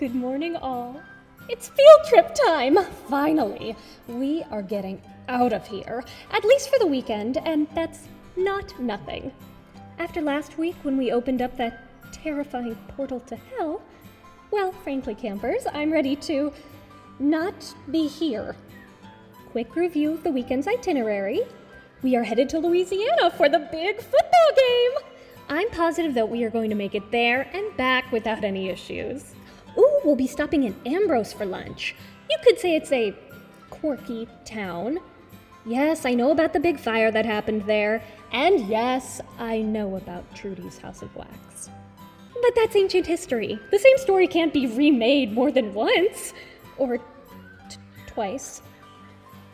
Good morning, all. It's field trip time! Finally! We are getting out of here, at least for the weekend, and that's not nothing. After last week when we opened up that terrifying portal to hell, well, frankly, campers, I'm ready to not be here. Quick review of the weekend's itinerary. We are headed to Louisiana for the big football game! I'm positive that we are going to make it there and back without any issues. Ooh, we'll be stopping in Ambrose for lunch. You could say it's a quirky town. Yes, I know about the big fire that happened there. And yes, I know about Trudy's House of Wax. But that's ancient history. The same story can't be remade more than once. Or twice.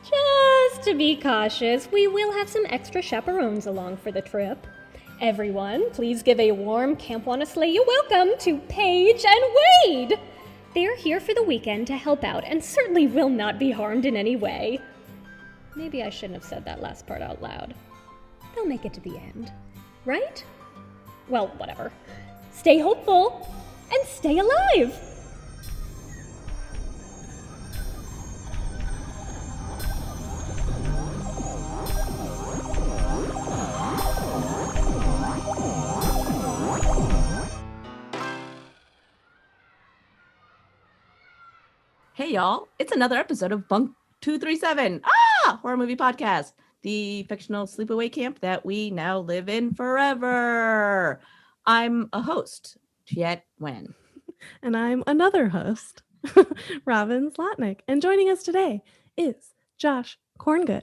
Just to be cautious, we will have some extra chaperones along for the trip. Everyone, please give a warm Camp Wanna Slay You welcome to Paige and Wade! They're here for the weekend to help out and certainly will not be harmed in any way. Maybe I shouldn't have said that last part out loud. They'll make it to the end, right? Well, whatever. Stay hopeful and stay alive! Hey y'all, it's another episode of Bunk 237, horror movie podcast, the fictional sleepaway camp that we now live in forever. I'm a host, Tuyet Wen. And I'm another host, Robin Zlotnick. And joining us today is Josh Korngut.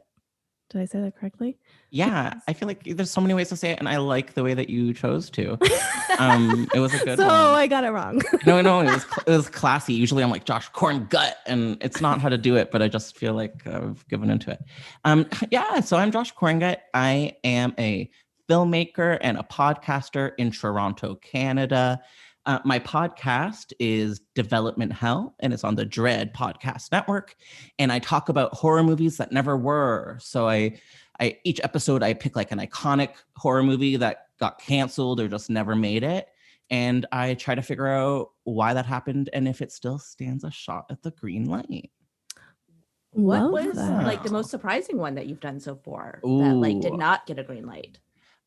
Did I say that correctly? Yeah, I feel like there's so many ways to say it, and I like the way that you chose to. It was a good one. I got it wrong. No, it was classy. Usually I'm like Josh Korngut, and it's not how to do it, but I just feel like I've given into it. So I'm Josh Korngut. I am a filmmaker and a podcaster in Toronto, Canada. My podcast is Development Hell, and it's on the Dread Podcast Network. And I talk about horror movies that never were. So I each episode I pick like an iconic horror movie that got canceled or just never made it. And I try to figure out why that happened and if it still stands a shot at the green light. What was like the most surprising one that you've done so far that like did not get a green light?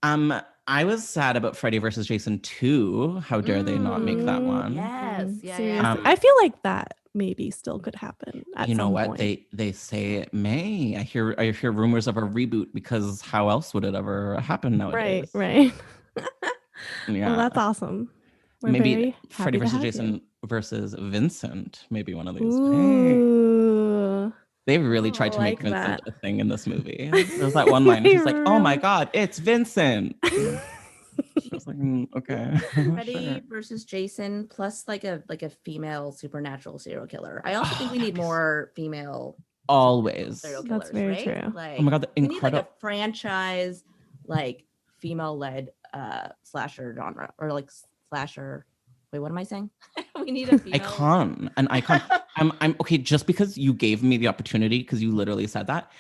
I was sad about Freddy vs. Jason 2. How dare they not make that one? Yes. Yeah. I feel like that maybe still could happen at you know some what point. they say it may. I hear rumors of a reboot because how else would it ever happen nowadays? Right. Yeah. Well, that's awesome. We're maybe very Freddy happy to vs. have Jason you. versus Vincent. Maybe one of these. Ooh. They really tried to make like Vincent that. a thing in this movie. There's that one line. She's like, "Oh my God, it's Vincent." I was like, okay. Freddy Sure. versus Jason plus like a female supernatural serial killer. I also think we need more female Always. serial killers. That's very right? true. Like, Oh my God, the we need like incredible. a franchise, like female-led slasher genre or like slasher. Wait, what am I saying? We need a female An icon. I'm okay. Just because you gave me the opportunity, because you literally said that.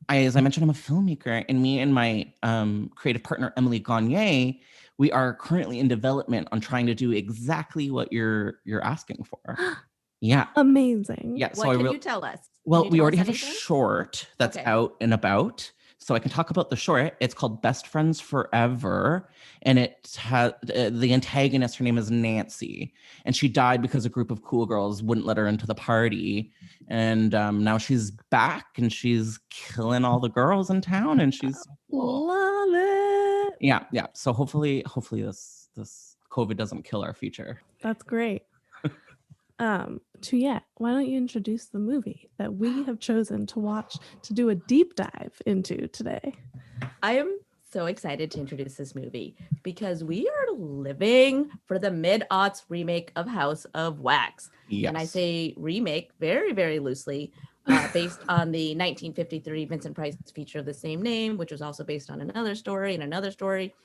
As I mentioned, I'm a filmmaker, and me and my creative partner Emily Gagne, we are currently in development on trying to do exactly what you're asking for. Yeah. Amazing. Yeah. What can you tell us? Well, we already have have a short that's out and about. So I can talk about the short. It's called Best Friends Forever. And it has the antagonist, her name is Nancy. And she died because a group of cool girls wouldn't let her into the party. And now she's back and she's killing all the girls in town. And she's cool. Love it. Yeah. So hopefully this COVID doesn't kill our future. That's great. Tuyet, why don't you introduce the movie that we have chosen to watch to do a deep dive into today? I am so excited to introduce this movie because we are living for the mid-aughts remake of House of Wax. Yes. And I say remake very, very loosely, based on the 1953 Vincent Price feature of the same name, which was also based on another story and another story.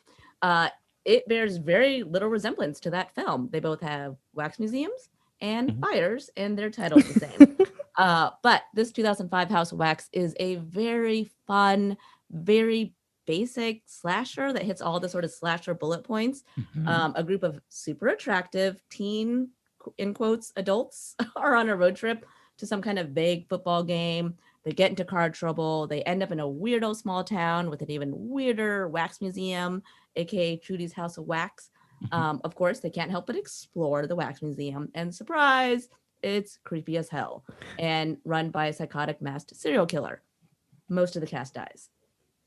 It bears very little resemblance to that film. They both have wax museums and fires, and their titles the same. But this 2005 House of Wax is a very fun, very basic slasher that hits all the sort of slasher bullet points. A group of super attractive teen in quotes, adults are on a road trip to some kind of big football game. They get into car trouble. They end up in a weirdo small town with an even weirder wax museum, aka Trudy's House of Wax. Of course, they can't help but explore the wax museum, and surprise, it's creepy as hell and run by a psychotic masked serial killer. Most of the cast dies.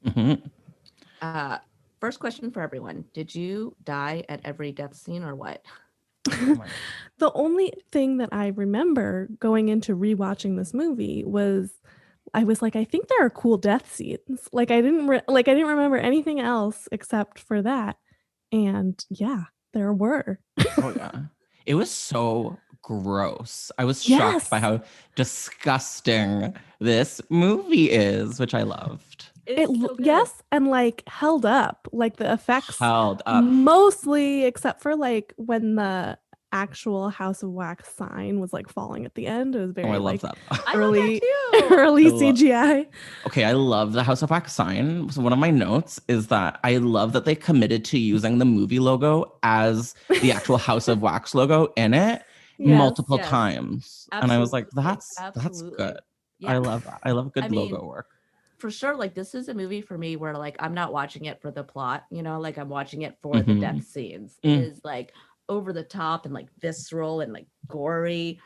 Mm-hmm. First question for everyone: did you die at every death scene, or what? The only thing that I remember going into rewatching this movie was I was like, I think there are cool death scenes. Like I didn't remember anything else except for that. And yeah, there were. Oh yeah. It was so gross. I was shocked by how disgusting this movie is, which I loved. Yes, and like held up, like the effects Held up. mostly, except for like when the actual House of Wax sign was like falling at the end. It was very I love like that. early early CGI. Okay, I love the House of Wax sign. So one of my notes is that I love that they committed to using the movie logo as the actual House of Wax logo in it multiple times. Absolutely. And I was like, that's Absolutely. good. Yeah. I love that. I love good logo work. For sure, like this is a movie for me where like I'm not watching it for the plot, like I'm watching it for the death scenes. It is like over the top and like visceral and like gory,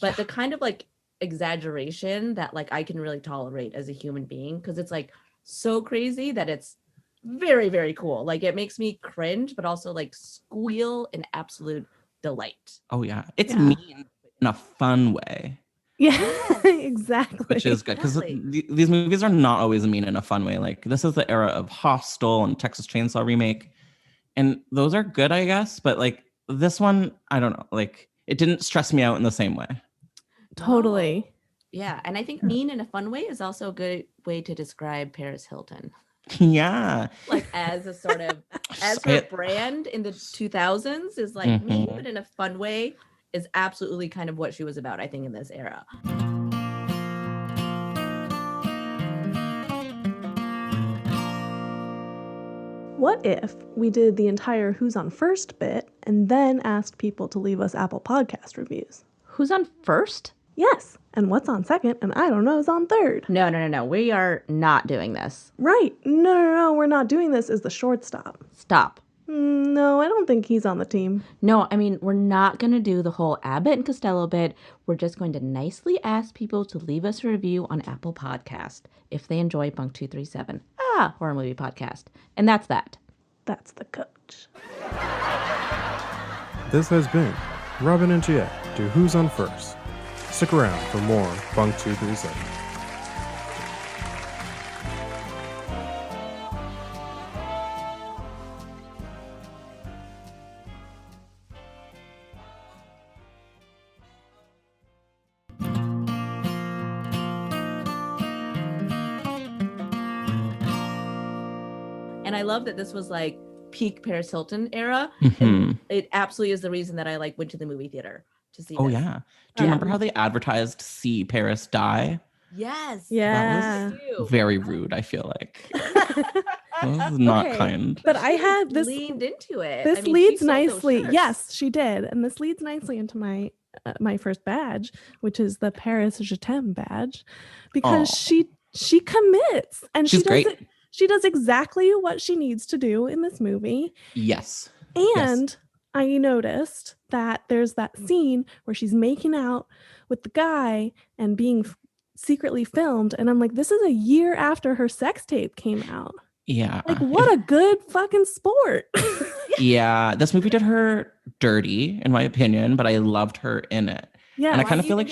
but the kind of like exaggeration that like I can really tolerate as a human being, because it's like so crazy that it's very, very cool. Like it makes me cringe, but also like squeal in absolute delight. Oh yeah, it's mean in a fun way. Yeah, exactly. Which is good, because these movies are not always mean in a fun way. Like this is the era of Hostel and Texas Chainsaw Remake, and those are good, I guess. But like this one, I don't know. Like it didn't stress me out in the same way. Totally. No. Yeah, and I think mean in a fun way is also a good way to describe Paris Hilton. Yeah. Like as a sort of her brand in the 2000s is like mean, but in a fun way is absolutely kind of what she was about, I think, in this era. What if we did the entire Who's on First bit and then asked people to leave us Apple Podcast reviews? Who's on first? Yes. And what's on second, and I don't know, is on third. No. We are not doing this. Right. No. We're not doing this is the shortstop. Stop. No, I don't think he's on the team. No, I mean, we're not going to do the whole Abbott and Costello bit. We're just going to nicely ask people to leave us a review on Apple Podcast if they enjoy Bunk 237, horror movie podcast. And that's that. That's the coach. This has been Robin and Tuyet do Who's on First. Stick around for more Bunk 237. And I love that this was like peak Paris Hilton era. Mm-hmm. It absolutely is the reason that I like went to the movie theater to see Oh this. yeah. Do you remember how they advertised "See Paris Die"? Yes. Yeah. That was very rude, I feel like. That was not kind. But I had this leaned into it. This I mean, leads she sold those nicely. shirts. Yes, she did. And this leads nicely into my my first badge, which is the Paris Je t'aime badge, because she commits and She's she does great. it. She does exactly what she needs to do in this movie. Yes. And I noticed that there's that scene where she's making out with the guy and being secretly filmed. And I'm like, this is a year after her sex tape came out. Yeah. Like, what a good fucking sport. Yeah. This movie did her dirty, in my opinion, but I loved her in it. Yeah. And I kind of feel like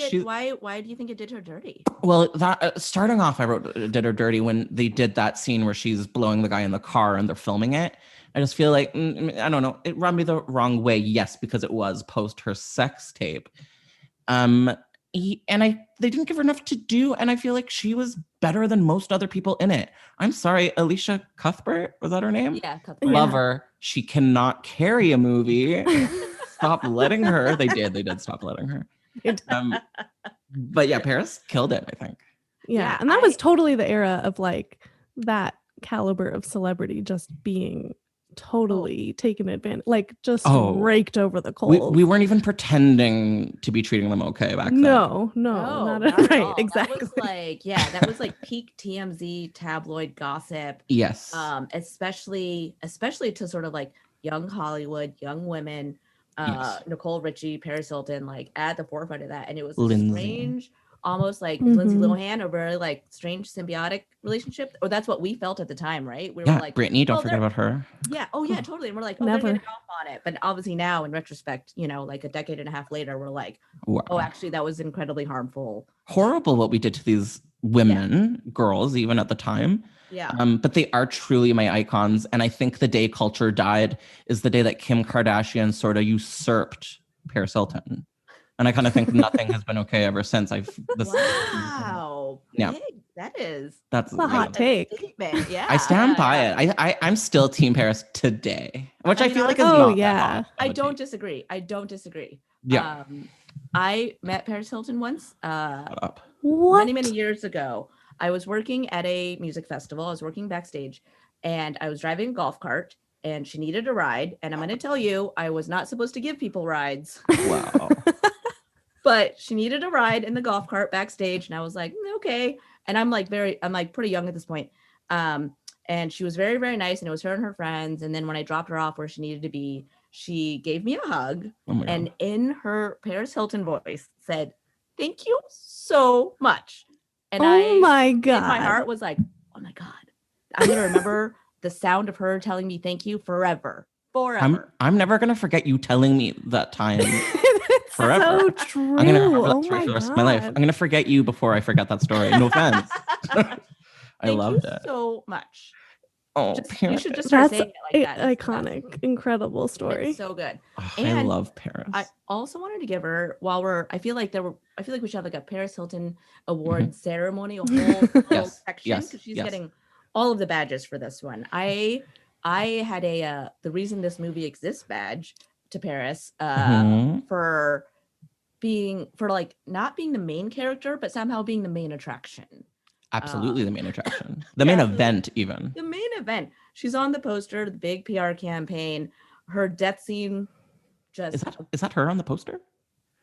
why do you think it did her dirty? Well, that starting off, I wrote did her dirty when they did that scene where she's blowing the guy in the car and they're filming it. I just feel like, I don't know, it rubbed me the wrong way. Yes, because it was post her sex tape. They didn't give her enough to do. And I feel like she was better than most other people in it. I'm sorry, Alicia Cuthbert, was that her name? Yeah, Cuthbert. Love her. She cannot carry a movie. Stop letting her. They did stop letting her. But yeah, Paris killed it, I think. Yeah, and that was totally the era of like that caliber of celebrity just being totally taken advantage, like just Oh. raked over the coals. We weren't even pretending to be treating them okay back then. No, No, not not at at right, all. exactly. That was like peak TMZ tabloid gossip. Yes. Especially to sort of like young Hollywood, young women, Yes. Nicole Richie, Paris Hilton, like at the forefront of that. And it was a Lindsay. strange, almost like Lindsay Mhm. Lohan, a very like strange symbiotic relationship. Or that's what we felt at the time, right? We Yeah, were like, Brittany, don't oh, forget about her. yeah, oh yeah, totally. And we're like, oh, Never. they're getting off on it. But obviously now in retrospect, like a decade and a half later, we're like, Wow. oh, actually that was incredibly harmful. Horrible what we did to these women, girls, even at the time. Yeah. But they are truly my icons. And I think the day culture died is the day that Kim Kardashian sort of usurped Paris Hilton. And I kind of think nothing has been okay ever since. Wow. Yeah. Big. That's That's a hot take. statement. Yeah. I stand by yeah. it. I'm still Team Paris today, which I mean, feel like is oh, not that yeah. hot of I a don't take. disagree. Yeah. I met Paris Hilton once, Shut up. What? many years ago. I was working at a music festival. I was working backstage and I was driving a golf cart and she needed a ride. And I'm going to tell you, I was not supposed to give people rides, Wow. but she needed a ride in the golf cart backstage. And I was like, okay. And I'm pretty young at this point. And she was very, very nice. And it was her and her friends. And then when I dropped her off where she needed to be, she gave me a hug Oh my God. and in her Paris Hilton voice said, "Thank you so much." And my God. my heart was like, oh my God, I'm going to remember the sound of her telling me thank you forever. I'm never gonna forget you telling me that time. It's Forever. so true. I'm gonna remember that Oh story my for the rest of my life. I'm God. gonna forget you before I forget that story. No offense. I loved it. so much. Oh, You Paris. should just start That's saying it like that. It's the best. iconic, incredible story. It's so good. Oh, I And love Paris. I also wanted to give her I feel like we should have like a Paris Hilton award ceremony, a whole Yes, section yes, because she's yes. getting all of the badges for this one. I had the reason this movie exists badge to Paris Mhm. for like not being the main character, but somehow being the main attraction. Absolutely the main attraction. The main event, even. The main event. She's on the poster, the big PR campaign. Her death scene just Is that her on the poster?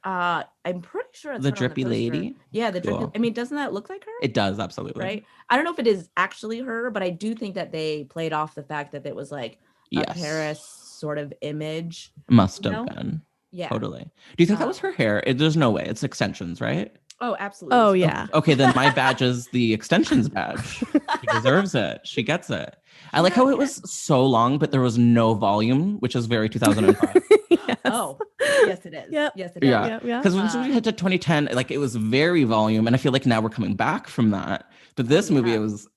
I'm pretty sure it's The her on drippy poster. lady? Yeah, the drippy. Cool. I mean, doesn't that look like her? It does, absolutely. Right. I don't know if it is actually her, but I do think that they played off the fact that it was like a Yes. Paris sort of image. Must have No? been. Yeah. Totally. Do you think that was her hair? There's no way. It's extensions, right? Oh, absolutely. Oh yeah. Okay, then my badge is the extensions badge. She deserves it. She gets it. I like how it was so long, but there was no volume, which is very 2005. Yes. Oh, yes, it is. Yep. Yes, it is. Yeah. Yep, yeah. Because once we hit to 2010, like it was very volume, and I feel like now we're coming back from that. But this movie, it was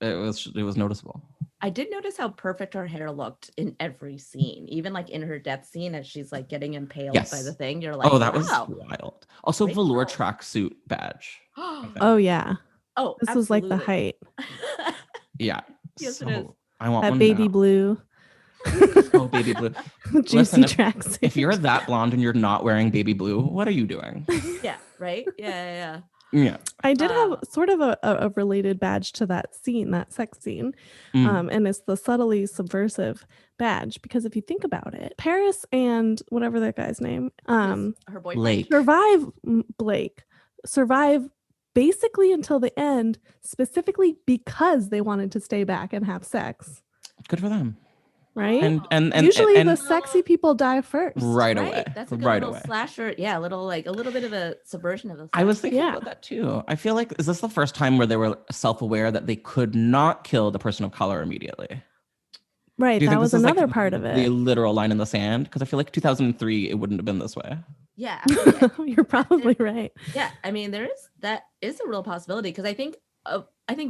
noticeable. I did notice how perfect her hair looked in every scene, even like in her death scene as she's like getting impaled Yes. by the thing. You're like, Oh, that wow. was wild. Also, Great velour job. tracksuit badge. Oh yeah. Oh, This was like the height. Yeah. Yes, it So is. I want That one baby now. blue, Oh, baby blue. juicy Listen, tracks. If you're that blonde and you're not wearing baby blue, what are you doing? Yeah, right? Yeah. Yeah. I did have sort of a related badge to that scene, that sex scene. Mm. And it's the subtly subversive badge. Because if you think about it, Paris and whatever that guy's name, Her boyfriend. Blake. Blake survive basically until the end, specifically because they wanted to stay back and have sex. Good for them. Right? And Usually and the sexy people die first. right Right. away. That's a good right little away. slasher. Yeah, a little bit of a subversion of the I was slasher. thinking Yeah. about that too. I feel like, is this the first time where they were self-aware that they could not kill the person of color immediately? Right. Do you That think was this is like another part of the it. literal line in the sand? Because I feel like 2003, it wouldn't have been this way. Yeah. Absolutely. You're probably right. Yeah, I mean, that is a real possibility because I think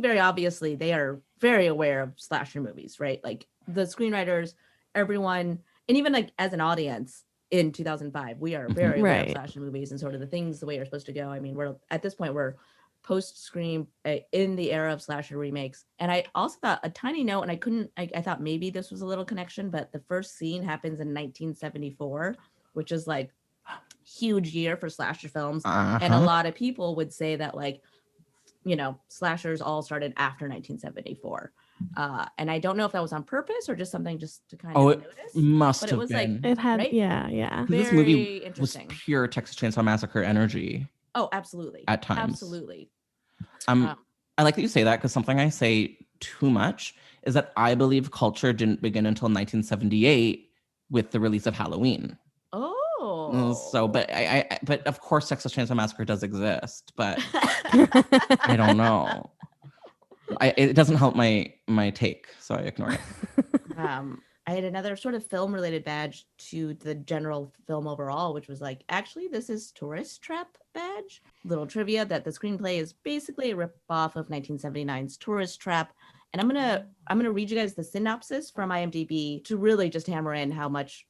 very obviously they are very aware of slasher movies, right? Like the screenwriters, everyone, and even like as an audience in 2005, we are very aware of Right. slasher movies and sort of the things the way you're supposed to go. I mean, we're at this point we're post Scream in the era of slasher remakes, and I also thought a tiny note, and I thought maybe this was a little connection, but the first scene happens in 1974, which is like huge year for slasher films. And a lot of people would say that, like, slashers all started after 1974. And I don't know if that was on purpose or just something just to kind Oh, of it notice. must But it have was like, been. It had, right? yeah. This Very movie was interesting. pure Texas Chainsaw Massacre energy Oh, absolutely. at times. Absolutely. I like that you say that because something I say too much is that I believe culture didn't begin until 1978 with the release of Halloween. Oh. So, but of course, Texas Chainsaw Massacre does exist, but I don't know. It doesn't help my take, so I ignore it. I had another sort of film related badge to the general film overall, which was like, actually, this is Tourist Trap badge. Little trivia that the screenplay is basically a ripoff of 1979's Tourist Trap. And I'm gonna read you guys the synopsis from IMDb to really just hammer in how much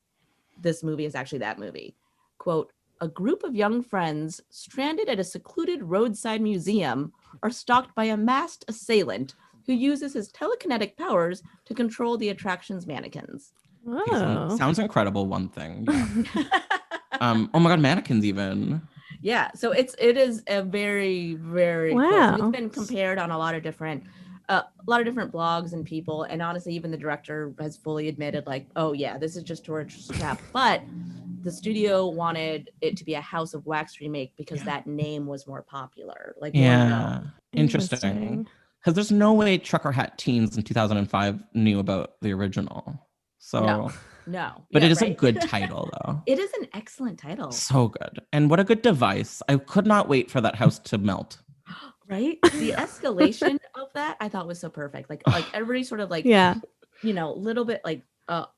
this movie is actually that movie. Quote, a group of young friends stranded at a secluded roadside museum are stalked by a masked assailant who uses his telekinetic powers to control the attraction's mannequins. Okay, Oh. sounds incredible. One thing. Yeah. Oh my god, mannequins even. Yeah, so it is a very, very close. Wow. And it's been compared on a lot of different blogs and people, and honestly, even the director has fully admitted, like, oh yeah, this is just Tourist Trap. But the studio wanted it to be a House of Wax remake because that name was more popular. Like, more Yeah, known. interesting. Because there's no way Trucker Hat teens in 2005 knew about the original. So No. But Yeah, it is a right? good title, though. It is an excellent title. So good. And what a good device. I could not wait for that house to melt. Right? The escalation of that I thought was so perfect. Like everybody sort of like, Yeah. little bit like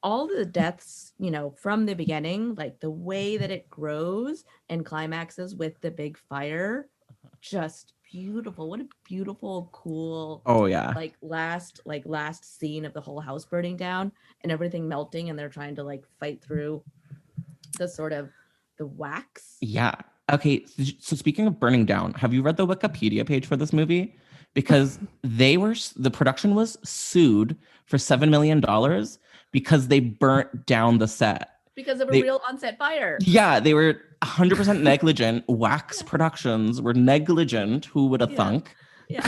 all the deaths, from the beginning, like the way that it grows and climaxes with the big fire, just beautiful. What a beautiful, cool, Oh yeah. last scene of the whole house burning down and everything melting, and they're trying to like fight through the sort of the wax. Yeah. Okay. So speaking of burning down, have you read the Wikipedia page for this movie? Because the production was sued for $7 million because they burnt down the set. Because of a real on-set fire. Yeah, they were 100% negligent. Wax Productions were negligent. Who would have thunk? Yeah.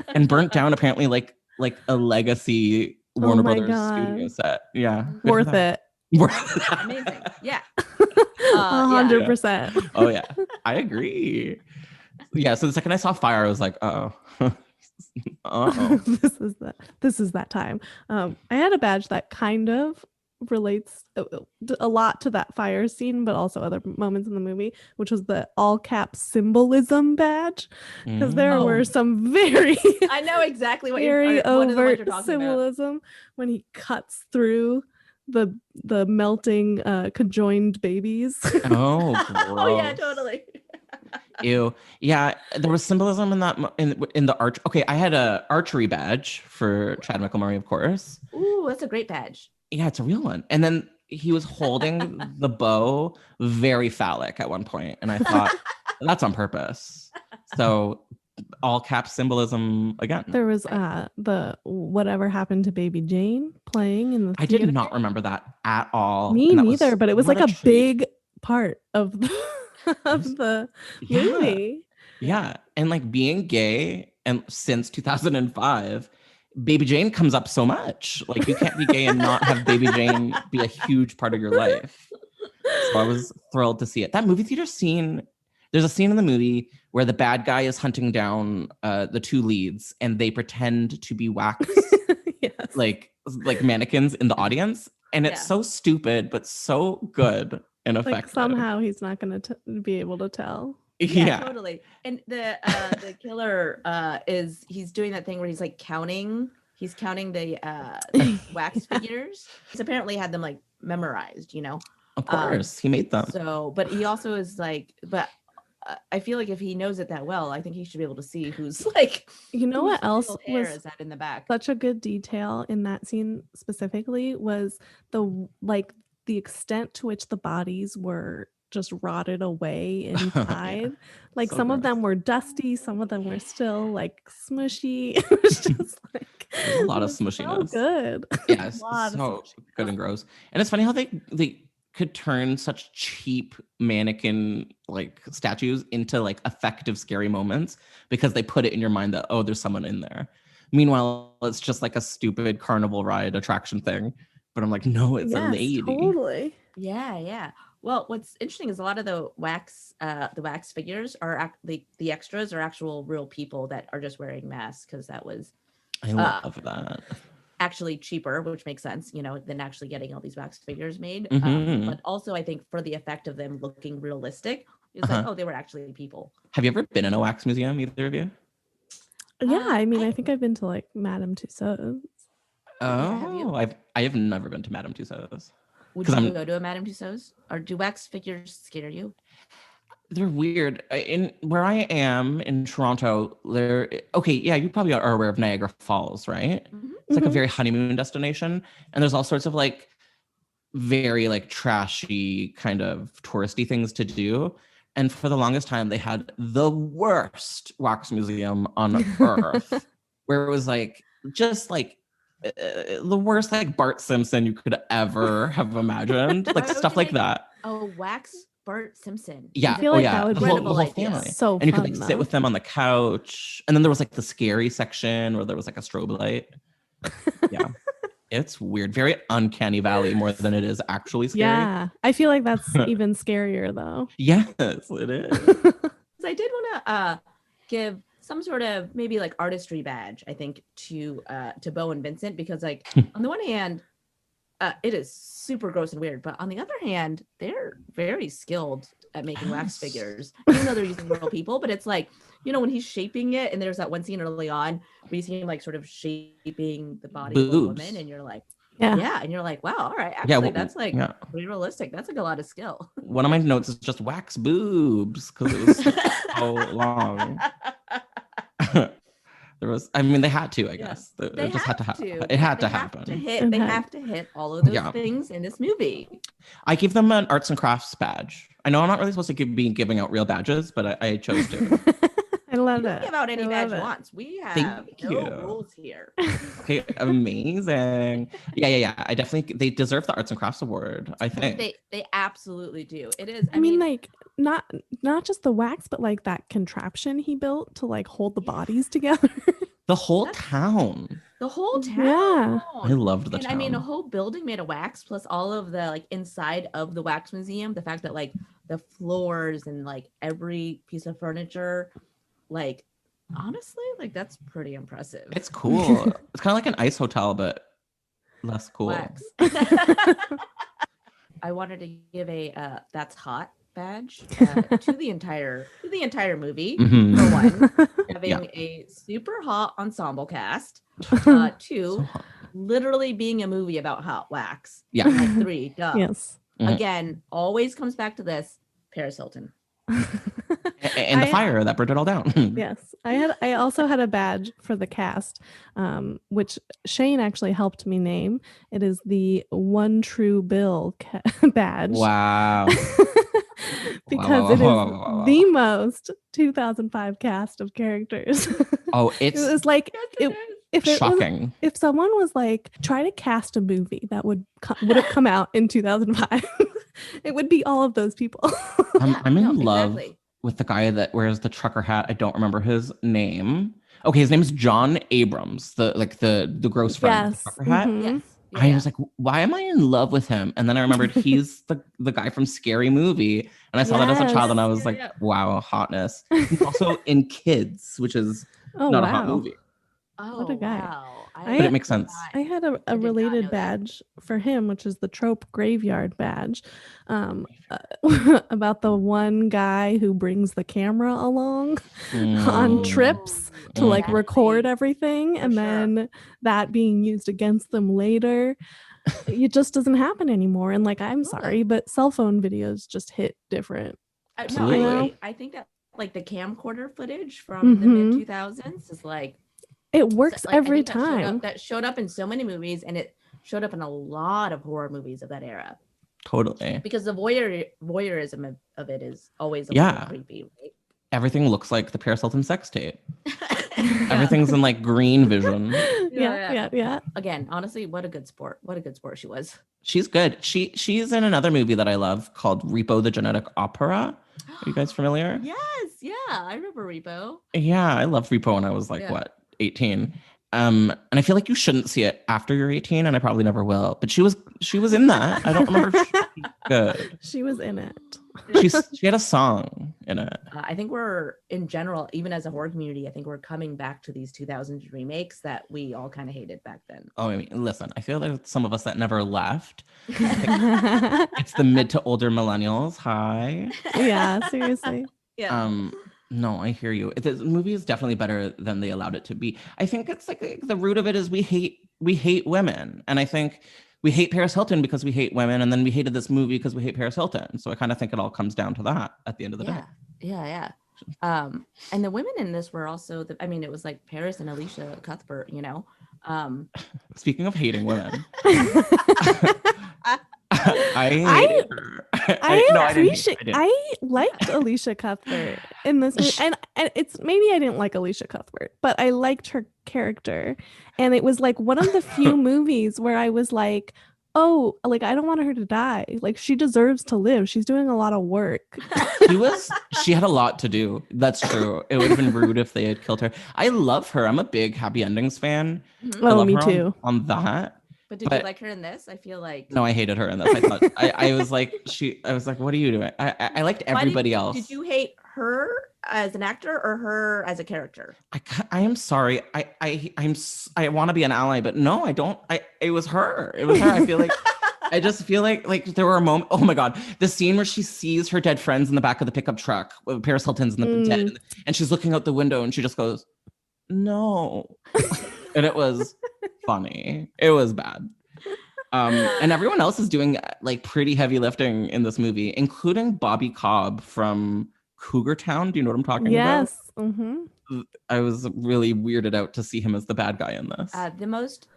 And burnt down apparently like a legacy Warner Brothers studio set. Yeah, Worth it. Amazing. Yeah. 100%. Oh yeah, I agree. Yeah, so the second I saw fire, I was like, This is that time. I had a badge that kind of relates a lot to that fire scene, but also other moments in the movie, which was the all cap symbolism badge, because there were some very I know exactly what very overt you're talking symbolism about. when he cuts through the melting conjoined babies. Oh, gross. Oh yeah, totally. Ew. Yeah, there was symbolism in that in the arch. Okay, I had a archery badge for Chad Michael-Murray, of course. Ooh, that's a great badge. Yeah, it's a real one. And then he was holding the bow very phallic at one point, and I thought that's on purpose. So all cap symbolism again. There was the Whatever Happened to Baby Jane playing in the I theater. did not remember that at all. Me And that neither, but it was what like a treat. big part of the of the movie. Yeah, and like being gay, and since 2005, Baby Jane comes up so much. Like you can't be gay and not have Baby Jane be a huge part of your life. So I was thrilled to see it. That movie theater scene, there's a scene in the movie where the bad guy is hunting down the two leads, and they pretend to be wax Yes. like mannequins in the audience, and it's so stupid but so good and effective. Like somehow he's not going to be able to tell. Yeah, totally. And the killer he's doing that thing where he's like counting the wax figures. He's apparently had them like memorized, Of course, he made them. So, but he also is like, I feel like if he knows it that well, I think he should be able to see who's like. You know what else was is that in the back? Such a good detail in that scene specifically was the extent to which the bodies were just rotted away inside. Like So some of gross. them were dusty, some of them were still like smushy. It was just like There's a lot of it was smushiness. So good. Yes, lot of so good and gross. And it's funny how they could turn such cheap mannequin like statues into like effective scary moments because they put it in your mind that there's someone in there. Meanwhile, it's just like a stupid carnival ride attraction thing. But I'm like, no, it's a Yes, lady. totally. Yeah. Well, what's interesting is a lot of the wax figures are the extras are actual real people that are just wearing masks because that was I love that. actually cheaper, which makes sense, than actually getting all these wax figures made. Mhm. But also, I think for the effect of them looking realistic, it's like, oh, they were actually people. Have you ever been in a wax museum, either of you? Yeah, I mean, I think I've been to like Madame Tussauds. have you? I have never been to Madame Tussauds. Would you go to a Madame Tussauds? Or do wax figures scare you? They're weird. In where I am in Toronto, you probably are aware of Niagara Falls, right? Mm-hmm. It's like a very honeymoon destination, and there's all sorts of like very like trashy kind of touristy things to do. And for the longest time, they had the worst wax museum on earth, where it was like just like the worst like Bart Simpson you could ever have imagined, like stuff like that. Oh, wax Bart Simpson. Yeah. I feel like yeah. that would the be whole idea. family. So and you could fun, like though. sit with them on the couch. And then there was like the scary section where there was like a strobe light. Yeah. It's weird. Very uncanny valley more than it is actually scary. Yeah, I feel like that's even scarier though. Yes, it is. I did want to give some sort of maybe like artistry badge, I think, to Bo and Vincent, because like on the one hand, it is super gross and weird, but on the other hand, they're very skilled at making wax figures, even though they're using real people. But it's like, when he's shaping it, and there's that one scene early on where you see him like sort of shaping the body of a woman, and you're like, yeah, and you're like, wow, all right, actually, that's like pretty realistic. That's like a lot of skill. One of my notes is just wax boobs because it was so long. They had to, I guess. They just had to happen. It had to happen. They have to hit all of those things in this movie. I gave them an arts and crafts badge. I know I'm not really supposed to be giving out real badges, but I chose to. I love you it. Give out any badge once. We have no rules here. Okay, amazing. Yeah. I definitely, they deserve the arts and crafts award, I think. They absolutely do. It is. I mean, like not just the wax, but like that contraption he built to like hold the bodies together. The whole town. The whole town. Yeah. I loved the town. I mean, a whole building made of wax, plus all of the like inside of the wax museum. The fact that like the floors and like every piece of furniture, like honestly, like that's pretty impressive. It's cool. It's kind of like an ice hotel, but less cool. Wax. I wanted to give a that's hot badge to the entire movie. Mhm. For one, having a super hot ensemble cast. Two, literally being a movie about hot wax. Yeah. And like three, duh. Yes. Again, always comes back to this. Paris Hilton. And the fire that burned it all down. Yes. I also had a badge for the cast, which Shane actually helped me name. It is the One True Bill badge. Wow. Because it is the most 2005 cast of characters. Oh, it's it was like shocking. If someone was like, try to cast a movie that would have come out in 2005, it would be all of those people. I'm in love with the guy that wears the trucker hat. I don't remember his name. Okay, his name is John Abrams, the gross friend with the trucker hat. Mm-hmm. Yes. I was like, why am I in love with him? And then I remembered he's the guy from Scary Movie. And I saw that as a child and I was like, wow, hotness. He's also in Kids, which is not a hot movie. Oh, what a guy. Wow. But it makes sense. I had a related badge for him, which is the Trope Graveyard badge, about the one guy who brings the camera along on trips to like record everything, and then that being used against them later. It just doesn't happen anymore. And like, I'm sorry, but cell phone videos just hit different. Absolutely. I think that like the camcorder footage from the mid 2000s is like, it works like, every that time. That showed up in so many movies, and it showed up in a lot of horror movies of that era. Totally. Because the voyeurism of it is always a little creepy, right? Everything looks like the Paris Hilton sex tape. Everything's in like green vision. Yeah. Again, honestly, what a good sport. What a good sport she was. She's good. She's in another movie that I love called Repo the Genetic Opera. Are you guys familiar? Yes. Yeah. I remember Repo. Yeah, I loved Repo when I was like, 18. And I feel like you shouldn't see it after you're 18, and I probably never will. But she was in that. I don't remember if she was good. She was in it. She had a song in it. I think we're, in general, even as a horror community, I think we're coming back to these 2000s remakes that we all kind of hated back then. Oh, I mean, listen, I feel like some of us that never left. It's the mid to older millennials. Hi. Yeah, seriously. Yeah. No, I hear you. The movie is definitely better than they allowed it to be. I think it's like the root of it is we hate women, and I think we hate Paris Hilton because we hate women, and then we hated this movie because we hate Paris Hilton. So I kind of think it all comes down to that at the end of the day. Yeah. And the women in this were also it was like Paris and Alicia Cuthbert, you know. Speaking of hating women, I liked Alicia Cuthbert in this movie. And it's maybe I didn't like Alicia Cuthbert, but I liked her character. And it was like one of the few movies where I was like, oh, like I don't want her to die. Like she deserves to live. She's doing a lot of work. She had a lot to do. That's true. It would have been rude if they had killed her. I love her. I'm a big Happy Endings fan. Mm-hmm. I love me her too. On that. But did you like her in this? I feel like no, I hated her in this. I thought I was like what are you doing? I liked everybody else. Did you hate her as an actor or her as a character? I am sorry. I want to be an ally, but no, I don't. It was her. It was her. I feel like I just feel like there were a moment. Oh my god, the scene where she sees her dead friends in the back of the pickup truck with Paris Hilton's in the dead, and she's looking out the window and she just goes, "No," and it was funny. It was bad. And everyone else is doing like pretty heavy lifting in this movie, including Bobby Cobb from Cougar Town. Do you know what I'm talking about? Yes. Mm-hmm. I was really weirded out to see him as the bad guy in this. The most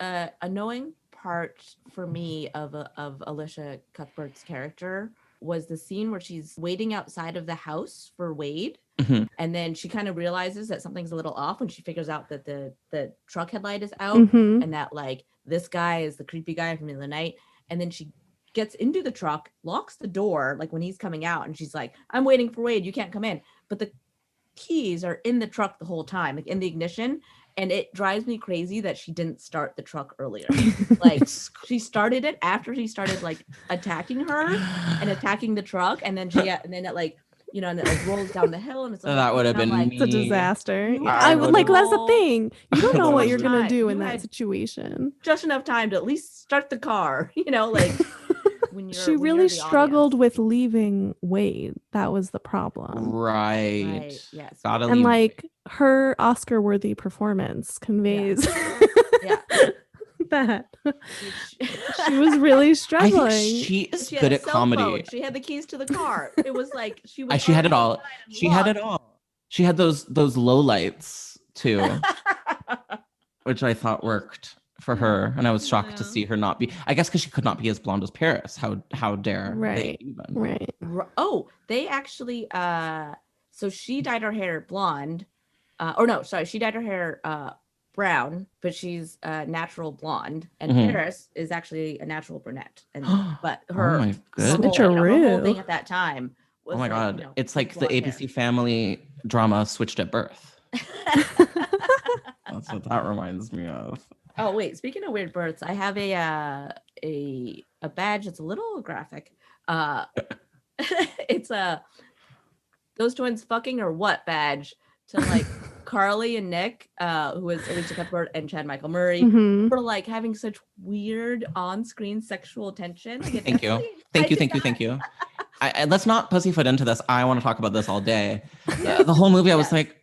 annoying part for me of Alicia Cuthbert's character was the scene where she's waiting outside of the house for Wade. Mm-hmm. And then she kind of realizes that something's a little off when she figures out that the truck headlight is out and that like this guy is the creepy guy from the other night. And then she gets into the truck, locks the door like when he's coming out, and she's like, I'm waiting for Wade, you can't come in. But the keys are in the truck the whole time, like in the ignition. And it drives me crazy that she didn't start the truck earlier. Like she started it after she started like attacking her and attacking the truck, and then it like, you know, and it like rolls down the hill, and it's like, that would have been like, It's a disaster. I I would like that's the thing. You don't know So what much you're gonna time. do You in that had situation. just enough time to at least start the car, you know, like when She really struggled with leaving Wade. That was the problem. Right. Yes. Gotta And leave. like her Oscar-worthy performance conveys Yeah. that she was really I struggling. think she is She had good a at cell comedy. phone. She had the keys to the car. It was like she was. She had it all. outside and She had it locked. all. She had those low lights too, which I thought worked for her, and I was shocked to see her not be. I guess because she could not be as blonde as Paris. How dare they Right. even? Right. Oh, they actually. So she dyed her hair blonde. Or no, sorry, she dyed her hair brown, but she's natural blonde, and Mhm. Paris is actually a natural brunette. And but Oh her my whole, goodness. her whole Switcheroo. thing at that time was Oh my like, god. you know, It's like the blonde hair. ABC Family drama Switched at Birth. That's what that reminds me of. Oh wait, speaking of weird births, I have a badge that's a little graphic. It's a those twins fucking or what badge to like Carly and Nick, who is Alicia Cuthbert and Chad Michael Murray, Mhm. for like having such weird on-screen sexual tension. Like, Thank you. Thank you. Let's not pussyfoot into this. I want to talk about this all day. The whole movie, I was like,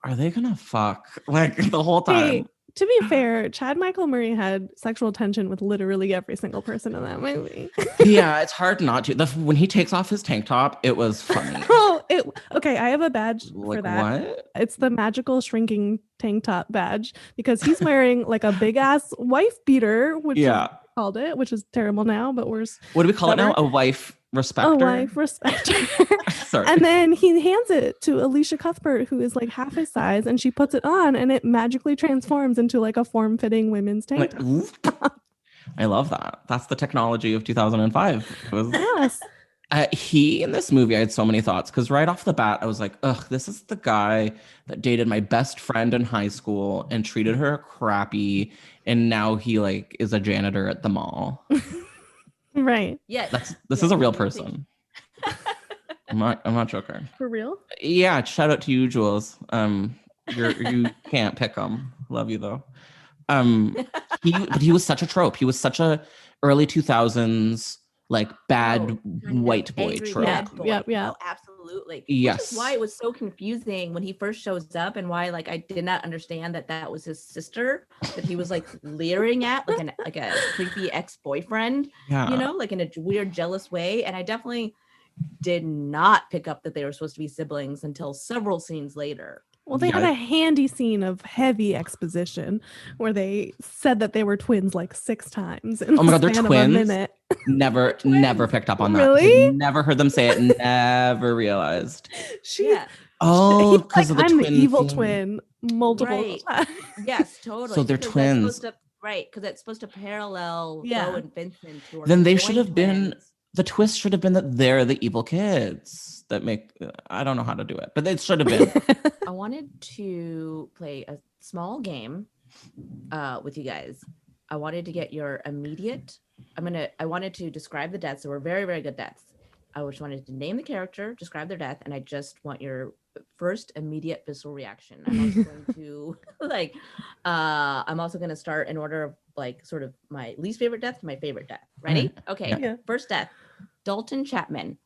are they gonna fuck? Like the whole time. Hey, to be fair, Chad Michael Murray had sexual tension with literally every single person in that movie. Yeah, it's hard not to. When he takes off his tank top, it was funny. Okay, I have a badge for Like that. what? It's the magical shrinking tank top badge because he's wearing like a big ass wife beater, which is Yeah. called it, which is terrible now, but worse. What do we call it now? Whatever. A wife respecter? A wife respecter. Sorry. And then he hands it to Alicia Cuthbert, who is like half his size, and she puts it on, and it magically transforms into like a form-fitting women's tank Like, top. I love that. That's the technology of 2005. It was Yes. He in this movie, I had so many thoughts because right off the bat, I was like, ugh, this is the guy that dated my best friend in high school and treated her crappy, and now he like is a janitor at the mall. Right. Yeah. This is a real person. I'm not joking. For real? Yeah, shout out to you, Jules. You can't pick him. Love you though. But he was such a trope. He was such a early 2000s like bad white boy angry trope. bad boy. Yep. Oh, absolutely. Yes. Which is why it was so confusing when he first shows up, and why like I did not understand that was his sister that he was like leering at, like a creepy ex-boyfriend. Yeah. You know, like in a weird jealous way. And I definitely did not pick up that they were supposed to be siblings until several scenes later. Well, they had a handy scene of heavy exposition where they said that they were twins like 6 times. In Oh my God, they're the span of a twins? minute. Never picked up on that. Really? Never heard them say it. Never realized. Yeah. Oh, He's because like, of the I'm twin the evil thing. twin multiple Right. times. Yes, totally. So they're Because that's twins. supposed to- right, because it's supposed to parallel Yeah. Bo and Vincent. Who are Then they joint should have been. twins. The twist should have been that they're the evil kids that make. I don't know how to do it, but it should have been. I wanted to play a small game with you guys. I wanted to get your immediate. I wanted to describe the deaths. So we're very, very good deaths. I just wanted to name the character, describe their death, and I just want your first immediate visceral reaction. I'm also going to I'm also going to start in order of like sort of my least favorite death to my favorite death. Ready? Okay. Yeah. First death. Dalton Chapman,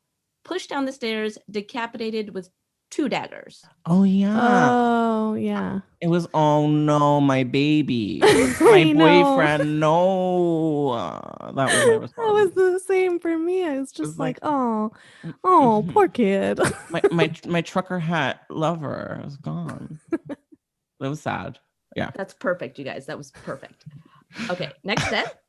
pushed down the stairs, decapitated with 2 daggers. Oh yeah. Oh, yeah. It was, oh no, my baby. I My know. boyfriend, no. That was my response. That was the same for me. I was just was like- oh, Mhm. poor kid. my trucker hat lover was gone. That was sad. Yeah. That's perfect, you guys. That was perfect. Okay, next step.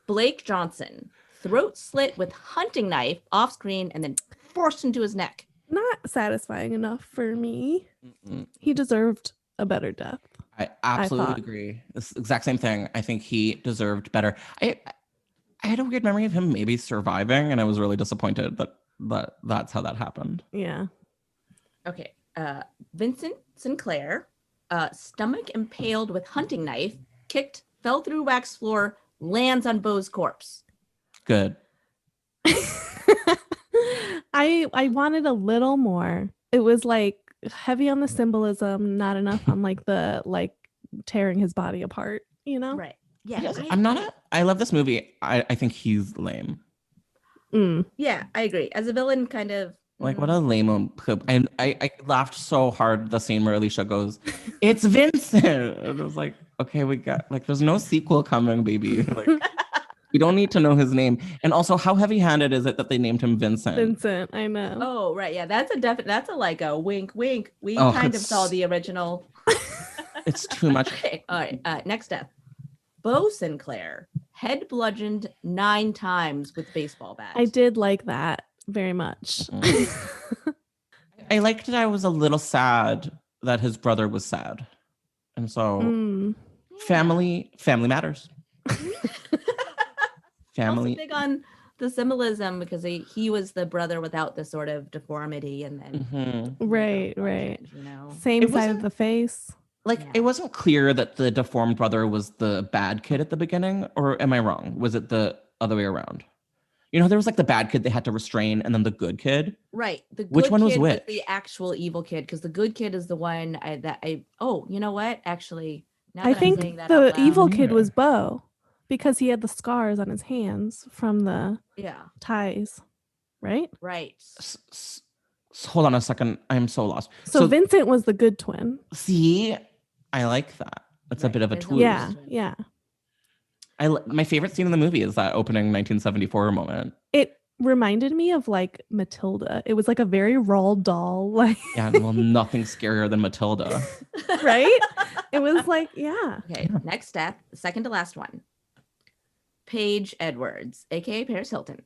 Blake Johnson, throat slit with hunting knife off screen and then forced into his neck. Not satisfying enough for me. Mm-mm. He deserved a better death. I absolutely thought. agree. It's the exact same thing. I think he deserved better. I had a weird memory of him maybe surviving, and I was really disappointed that that's how that happened. Yeah. Okay, Vincent Sinclair, stomach impaled with hunting knife, kicked, fell through wax floor, lands on Bo's corpse. Good. I wanted a little more. It was like heavy on the symbolism, not enough on like the tearing his body apart, you know? Right. Yeah. I love this movie. I think he's lame. Yeah, I agree. As a villain, kind of. Like, what a lame. I laughed so hard the scene where Alicia goes, "It's Vincent." And I was like, okay, we got, like, there's no sequel coming, baby. Like, we don't need to know his name. And also, how heavy-handed is it that they named him Vincent? Vincent, I know. Oh, right. Yeah, that's a like a wink, wink. We Oh, kind of it's- saw the original. It's too much. Okay, all right. Next up, Bo Sinclair, head bludgeoned 9 times with baseball bat. I did like that very much. I liked that I was a little sad that his brother was sad. And so family matters. Family. Also big on the symbolism because he was the brother without the sort of deformity, and then Mhm. Right. you know. Same It side of wasn't- the face. Like, Yeah. it wasn't clear that the deformed brother was the bad kid at the beginning, or am I wrong? Was it the other way around? You know, there was like the bad kid they had to restrain, and then the good kid. Right. The Which good one was kid which? the actual evil kid, because the good kid is the one oh, you know what? Actually, now I that I'm think saying that the out loud, evil kid Yeah. was Bo because he had the scars on his hands from the Yeah, ties, right? right. Hold on a second. I'm so lost. So Vincent was the good twin. See, I like that. It's a Right, bit of a there's a twist. Yeah, twin. yeah. My favorite scene in the movie is that opening 1974 moment. It reminded me of like Matilda. It was like a very Roald Dahl, like Yeah, well, nothing scarier than Matilda. right? It was like, yeah. Okay, next step, second to last one. Paige Edwards, aka Paris Hilton.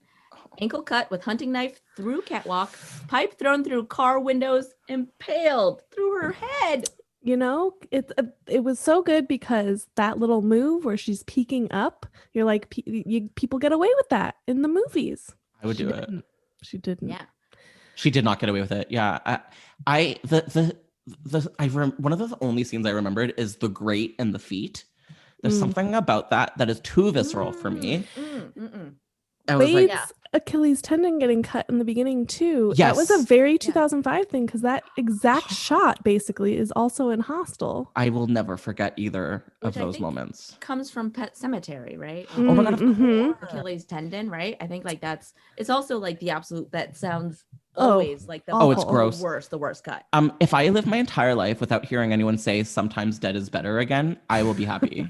Ankle cut with hunting knife through catwalk, pipe thrown through car windows, impaled through her head. You know, it was so good because that little move where she's peeking up, you're like, people get away with that in the movies. I would do it. She didn't. Yeah. She did not get away with it. Yeah. One of the only scenes I remembered is the grate and the feet. There's something about that is too visceral for me. I was like, Wade's Achilles tendon getting cut in the beginning too. Yes. That was a very 2005 thing because that exact shot basically is also in Hostel. I will never forget either of Which I those think moments. Comes from Pet Cemetery, right? Oh my God. Achilles tendon, right? I think like it's also like the absolute, that sounds Oh, always like the it's gross. the worst cut. If I live my entire life without hearing anyone say sometimes dead is better again, I will be happy.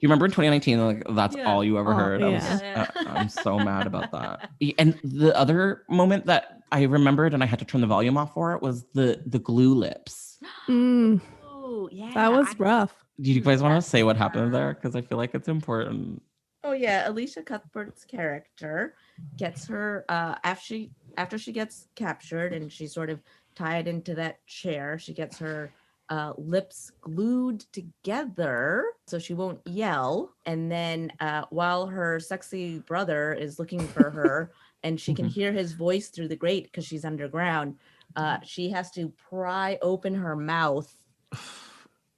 You remember in 2019, like that's all you ever heard. I'm so mad about that. And the other moment that I remembered and I had to turn the volume off for it was the glue lips. Oh, yeah. That was rough. Do you guys want to say what happened there? Because I feel like it's important. Oh yeah, Alicia Cuthbert's character gets her after she gets captured and she's sort of tied into that chair. She gets her lips glued together so she won't yell, and then while her sexy brother is looking for her and she can hear his voice through the grate because she's underground, she has to pry open her mouth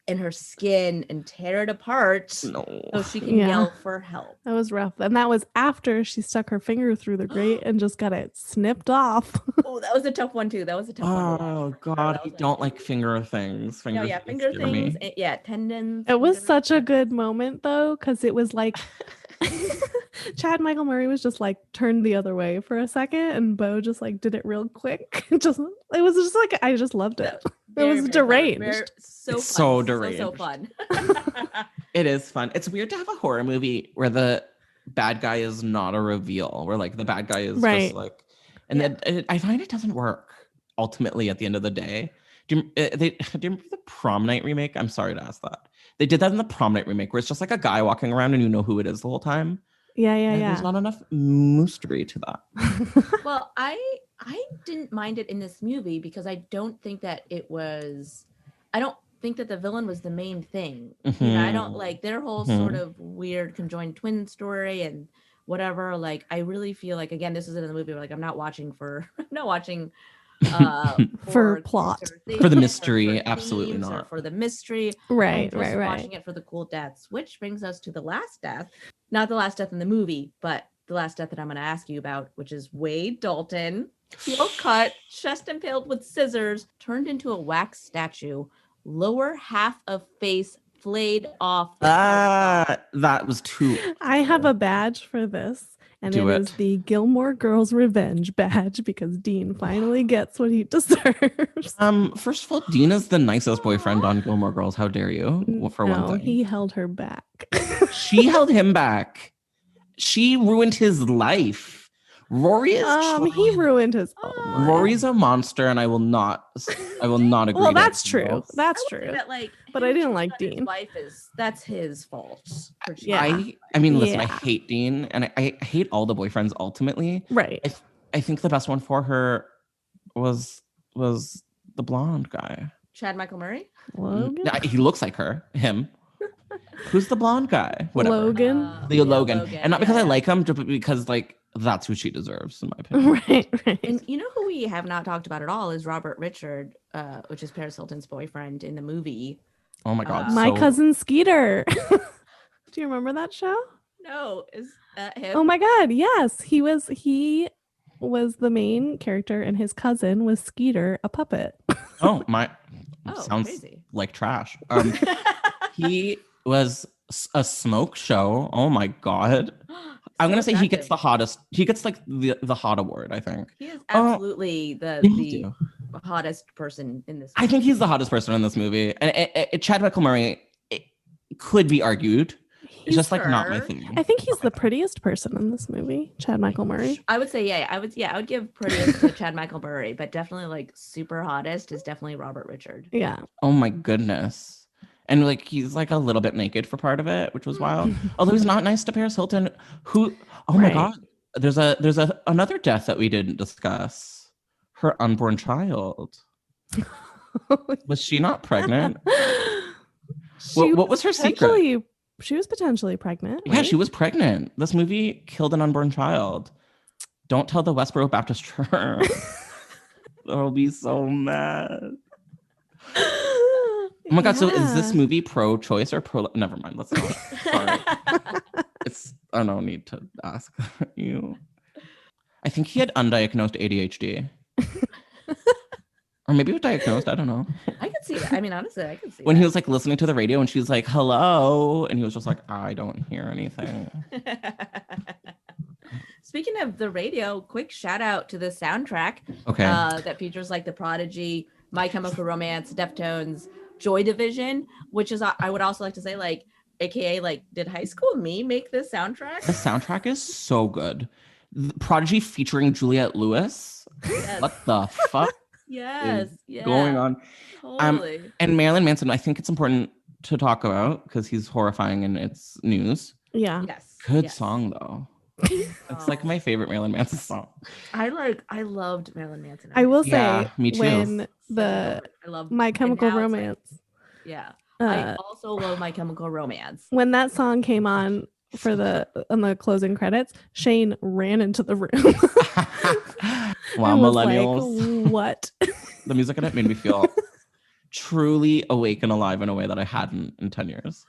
and her skin and tear it apart so she can yell for help. That was rough. And that was after she stuck her finger through the grate and just got it snipped off. Oh, that was a tough one too. That was a tough one. Oh God, I don't like finger things. Finger things. Tendons. It was such a good moment though, because it was like Chad Michael Murray was just like turned the other way for a second, and Bo just like did it real quick. It was just like I just loved it. It was deranged. So deranged. So fun. It is fun. It's weird to have a horror movie where the bad guy is not a reveal, where like the bad guy is just like, and then I find it doesn't work ultimately at the end of the day. Do you remember the Prom Night remake? I'm sorry to ask that. They did that in the Prom Night remake where it's just like a guy walking around and you know who it is the whole time. Yeah. There's not enough mystery to that. Well, I didn't mind it in this movie because I don't think that I don't think that the villain was the main thing. You know, I don't like their whole sort of weird conjoined twin story and whatever. Like, I really feel like, again, this is in the movie where like I'm not watching for plot, for the mystery, absolutely not for the mystery. Right. Watching it for the cool deaths, which brings us to the last death, not the last death in the movie, but the last death that I'm going to ask you about, which is Wade Dalton, heel cut, chest impaled with scissors, turned into a wax statue, lower half of face flayed off. That was too. I have a badge for this. And it is the Gilmore Girls Revenge badge because Dean finally gets what he deserves. First of all, Dean is the nicest boyfriend on Gilmore Girls. How dare you? For one thing, he held her back. She held him back. She ruined his life. Rory is. He ruined his own life. Rory's a monster, and I will not agree. Well, that's true. That's true. That, like, but I didn't like Dean. That's his fault. Yeah. I mean, listen, I hate Dean, and I hate all the boyfriends ultimately. Right. I think the best one for her was the blonde guy. Chad Michael Murray? Logan? He looks like him. Who's the blonde guy? Whatever. Logan. Logan. And not because I like him, but because like that's who she deserves, in my opinion. Right. And you know who we have not talked about at all is Robert Richard, which is Paris Hilton's boyfriend in the movie. Oh my God. My cousin Skeeter. Do you remember that show? No, is that him? Oh my God, yes. He was the main character and his cousin was Skeeter, a puppet. Sounds crazy. Like trash. He was a smoke show. Oh my God. I'm gonna say he gets the hottest. He gets like the hot award, I think. He is absolutely the hottest person in this movie. I think he's the hottest person in this movie. And Chad Michael Murray, it could be argued. It's just like not my thing. I think he's the prettiest person in this movie, Chad Michael Murray. I would say, I would give prettiest to Chad Michael Murray, but definitely like super hottest is definitely Robert Richard. Yeah. Oh my goodness. And like he's like a little bit naked for part of it, which was wild. Although he's not nice to Paris Hilton, who my God. There's another death that we didn't discuss. Her unborn child. Was she not pregnant? What was her secret? She was potentially pregnant. Yeah, she was pregnant. This movie killed an unborn child. Don't tell the Westboro Baptist Church. They'll be so mad. Oh my God, so is this movie pro-choice or pro... Never mind, let's not. Sorry. I don't need to ask you. I think he had undiagnosed ADHD. Or maybe it was diagnosed, I don't know. I could see that. I mean, honestly, I could see When that. he was like listening to the radio and she's like, hello. And he was just like, I don't hear anything. Speaking of the radio, quick shout out to the soundtrack Okay. that features like the Prodigy, My Chemical Romance, Deftones, Joy Division, which is, I would also like to say, like, AKA, like, did High School Me make this soundtrack? The soundtrack is so good. Prodigy featuring Juliette Lewis. Yes. What the fuck Yes. is Yeah. going on? Totally. And Marilyn Manson, I think it's important to talk about because he's horrifying in its news. Yeah. Yes. Good yes. song though. It's like my favorite Marilyn Manson song. I loved Marilyn Manson. I will say, Yeah, me too. when the I love My Chemical and now it's like- Romance, yeah. I uh, also love My Chemical Romance. when that song came on on the closing credits, Shane ran into the room. Wow, and was millennials. like, what? The music in it made me feel truly awake and alive in a way that I hadn't in 10 years.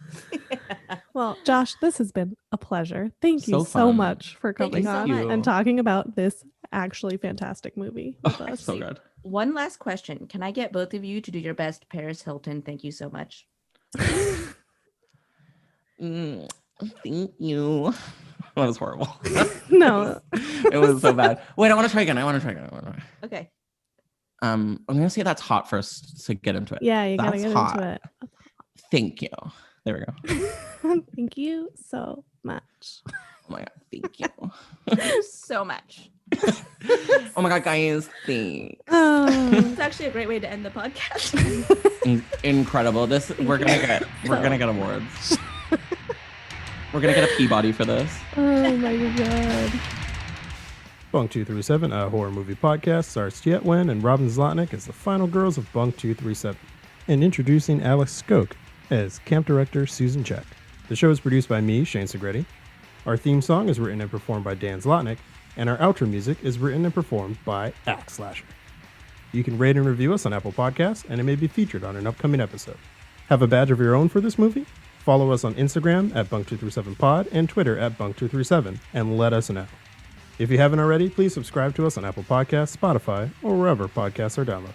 Well, Josh, this has been a pleasure. Thank you So so fun. much for Thank you coming so on much. and talking about this actually fantastic movie with us. So good. One last question. Can I get both of you to do your best Paris Hilton? Thank you so much. Thank you. That was horrible. No. It was so bad. Wait, I want to try again. Okay. I'm gonna say that's hot first to get into it. Yeah, you gotta That's get hot. into Thank you. There we go. it. Thank you so much. Oh my God. Thank you. Thank you so much. Oh my God, guys. Thanks. Oh, It's actually a great way to end the podcast. Incredible. We're gonna get awards. We're gonna get a Peabody for this. oh my God. Bunk 237, a horror movie podcast, stars Tuyet Wen and Robin Zlotnick as the final girls of Bunk 237, and introducing Alex Skoke as camp director Susan Check. The show is produced by me, Shane Segretti. Our theme song is written and performed by Dan Zlotnick, and our outro music is written and performed by Axe Slasher. You can rate and review us on Apple Podcasts, and it may be featured on an upcoming episode. Have a badge of your own for this movie? Follow us on Instagram at Bunk237Pod and Twitter at Bunk237, and let us know. If you haven't already, please subscribe to us on Apple Podcasts, Spotify, or wherever podcasts are downloaded.